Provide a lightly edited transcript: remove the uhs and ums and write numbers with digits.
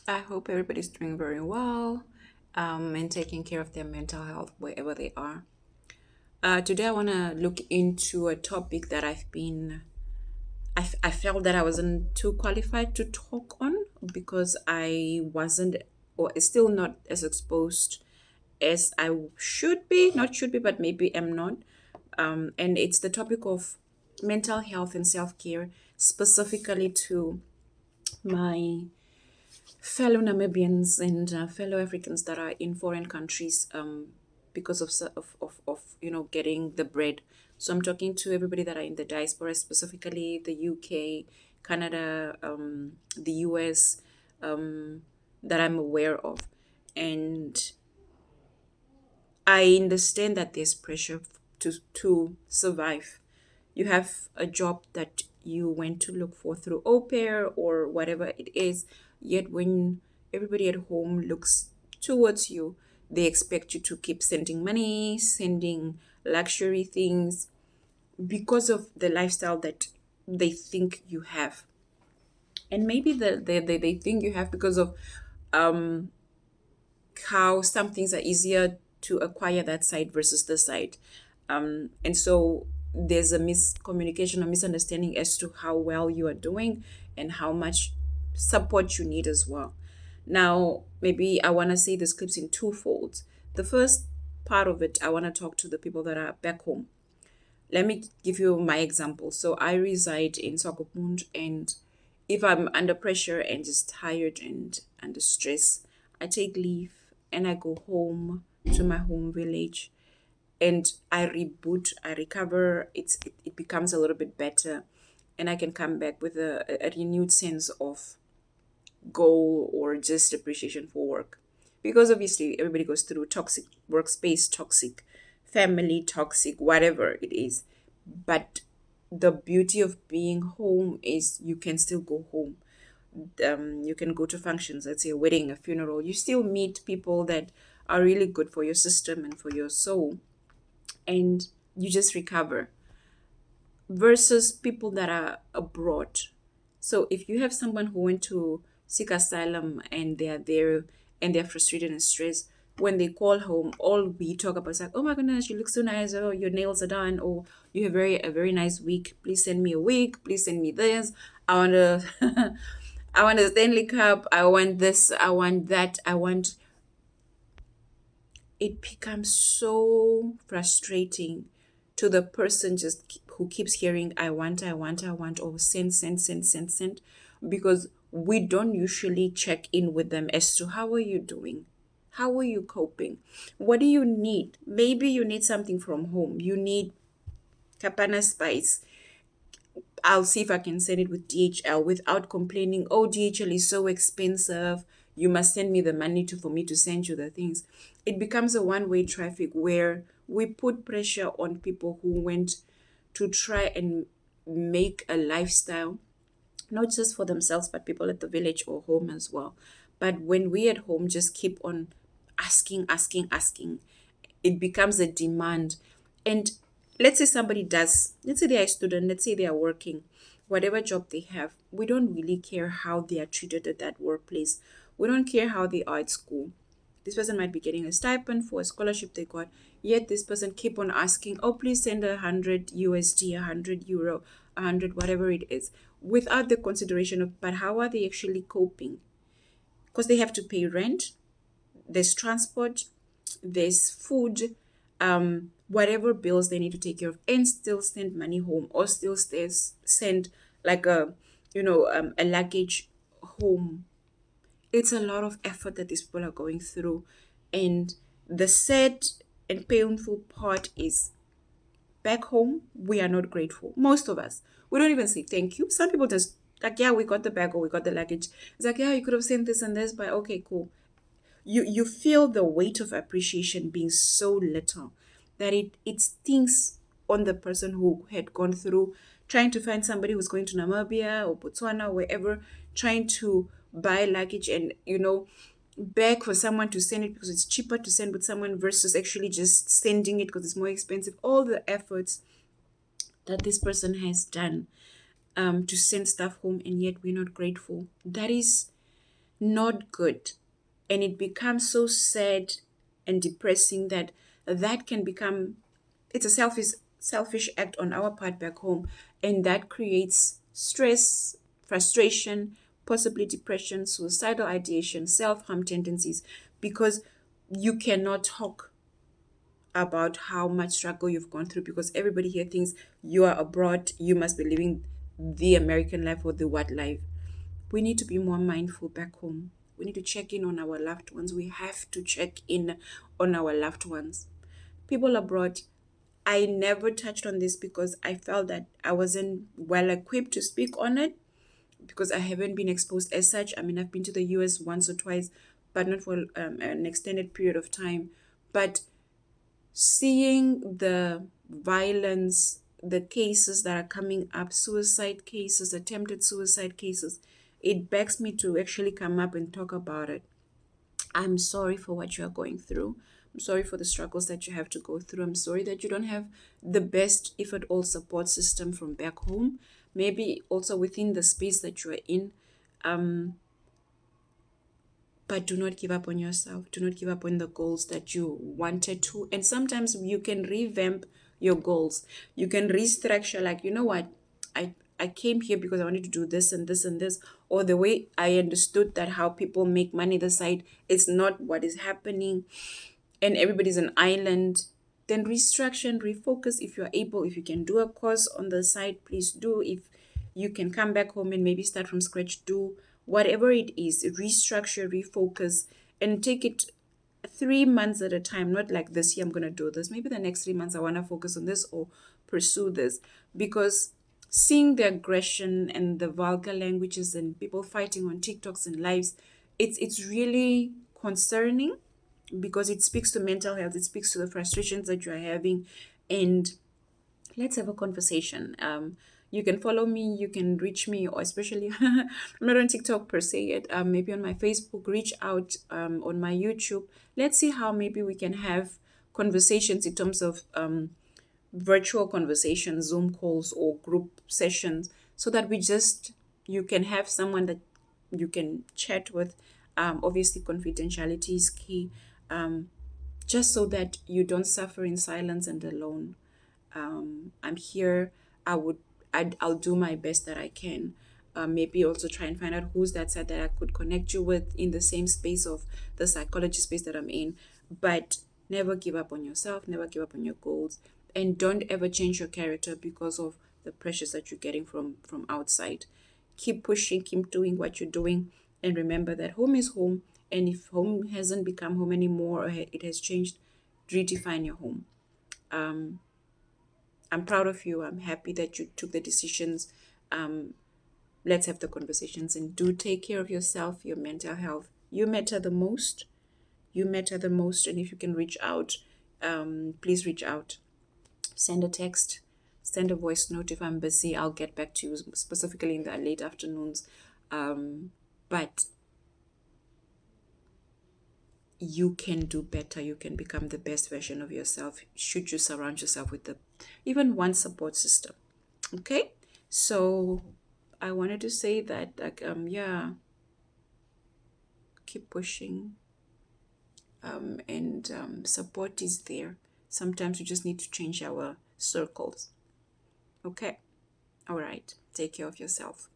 I hope everybody's doing very well and taking care of their mental health wherever they are. Today, I want to look into a topic that I felt that I wasn't too qualified to talk on because I wasn't or is still not as exposed as I should be, not should be, but maybe am not. And it's the topic of mental health and self care, specifically to my fellow Namibians and fellow Africans that are in foreign countries because of getting the bread. So I'm talking to everybody that are in the diaspora, specifically the UK, Canada, the US, that I'm aware of, and I understand that there's pressure to survive. You have a job that you went to look for through au pair or whatever it is, yet when everybody at home looks towards you, they expect you to keep sending money, sending luxury things because of the lifestyle that they think you have. And maybe they think you have because of um how some things are easier to acquire that side versus this side. And so there's a miscommunication or misunderstanding as to how well you are doing and how much support you need as well. Now, maybe I want to say this clips in two folds. The first part of it, I want to talk to the people that are back home. Let me give you my example. So I reside in Swakopmund, and if I'm under pressure and just tired and under stress, I take leave and I go home to my home village and I reboot, I recover. It becomes a little bit better, and I can come back with a renewed sense of goal or just appreciation for work. Because obviously everybody goes through toxic workspace, toxic family, toxic whatever it is. But the beauty of being home is you can still go home. You can go to functions, let's say a wedding, a funeral. You still meet people that are really good for your system and for your soul, and you just recover versus people that are abroad. So if you have someone who went to seek asylum and they are there and they're frustrated and stressed, when they call home, all we talk about is like, oh my goodness, you look so nice, oh your nails are done, or you have a very nice week. Please send me a wig, please send me this. I want to I want a Stanley Cup, I want this, I want that, I want it becomes so frustrating to the person who keeps hearing I want, or send, because we don't usually check in with them as to how are you doing, how are you coping, what do you need. Maybe you need something from home, you need kapana spice. I'll see if I can send it with DHL without complaining. Oh, DHL is so expensive. You must send me the money to for me to send you the things. It becomes a one-way traffic where we put pressure on people who went to try and make a lifestyle, not just for themselves, but people at the village or home as well. But when we at home just keep on asking, it becomes a demand. And let's say somebody does, let's say they are a student, let's say they are working, whatever job they have, we don't really care how they are treated at that workplace. We don't care how they are at school. This person might be getting a stipend for a scholarship they got, yet this person keep on asking, oh, please send 100 USD, 100 euro, 100, whatever it is, without the consideration of, but how are they actually coping? Because they have to pay rent, there's transport, there's food, whatever bills they need to take care of, and still send money home, or still send like a luggage home. It's a lot of effort that these people are going through, and the sad and painful part is back home we are not grateful. Most of us, we don't even say thank you. Some people just like, yeah, we got the bag or we got the luggage. It's like, yeah, you could have sent this and this, but okay, cool. You feel the weight of appreciation being so little that it stings on the person who had gone through trying to find somebody who's going to Namibia or Botswana, wherever, trying to buy luggage and beg for someone to send it because it's cheaper to send with someone versus actually just sending it because it's more expensive. All the efforts that this person has done to send stuff home, and yet we're not grateful. That is not good. And it becomes so sad and depressing that that can become, it's a selfish act on our part back home, and that creates stress, frustration, possibly depression, suicidal ideation, self-harm tendencies, because you cannot talk about how much struggle you've gone through, because everybody here thinks you are abroad, you must be living the American life or the what life. We need to be more mindful back home. We need to check in on our loved ones. We have to check in on our loved ones. People abroad, I never touched on this because I felt that I wasn't well equipped to speak on it, because I haven't been exposed as such. I mean, I've been to the US once or twice, but not for an extended period of time. But seeing the violence, the cases that are coming up, suicide cases, attempted suicide cases, it begs me to actually come up and talk about it. I'm sorry for what you are going through. I'm sorry for the struggles that you have to go through. I'm sorry that you don't have the best, if at all, support system from back home. Maybe also within the space that you are in. Um, but do not give up on yourself. Do not give up on the goals that you wanted to. And sometimes you can revamp your goals. You can restructure, like, you know what, I came here because I wanted to do this and this and this, or the way I understood that how people make money the side is not what is happening, and everybody's an island. Then restructure and refocus. If you're able, if you can do a course on the side, please do. If you can come back home and maybe start from scratch, do whatever it is. Restructure, refocus, and take it 3 months at a time. Not like this year I'm going to do this, maybe the next 3 months I want to focus on this or pursue this. Because seeing the aggression and the vulgar languages and people fighting on TikToks and lives, it's really concerning, because it speaks to mental health, it speaks to the frustrations that you are having. And let's have a conversation. You can follow me, you can reach me, or especially I'm not on TikTok per se yet. Maybe on my Facebook, reach out on my YouTube. Let's see how maybe we can have conversations in terms of virtual conversations, Zoom calls, or group sessions, so that we just, you can have someone that you can chat with. Obviously, confidentiality is key, just so that you don't suffer in silence and alone. I'm here. I would, I'll do my best that I can. Maybe also try and find out who's that side that I could connect you with in the same space of the psychology space that I'm in. But never give up on yourself, never give up on your goals, and don't ever change your character because of the pressures that you're getting from outside. Keep pushing, keep doing what you're doing, and remember that home is home. And if home hasn't become home anymore, or it has changed, redefine your home. Um, I'm proud of you. I'm happy that you took the decisions. Um, let's have the conversations, and do take care of yourself, your mental health. You matter the most. You matter the most. And if you can reach out, please reach out. Send a text, send a voice note. If I'm busy, I'll get back to you specifically in the late afternoons. But you can do better. You can become the best version of yourself should you surround yourself with the even one support system. Okay, so I wanted to say that, like, yeah, keep pushing, and support is there. Sometimes we just need to change our circles. Okay, all right, take care of yourself.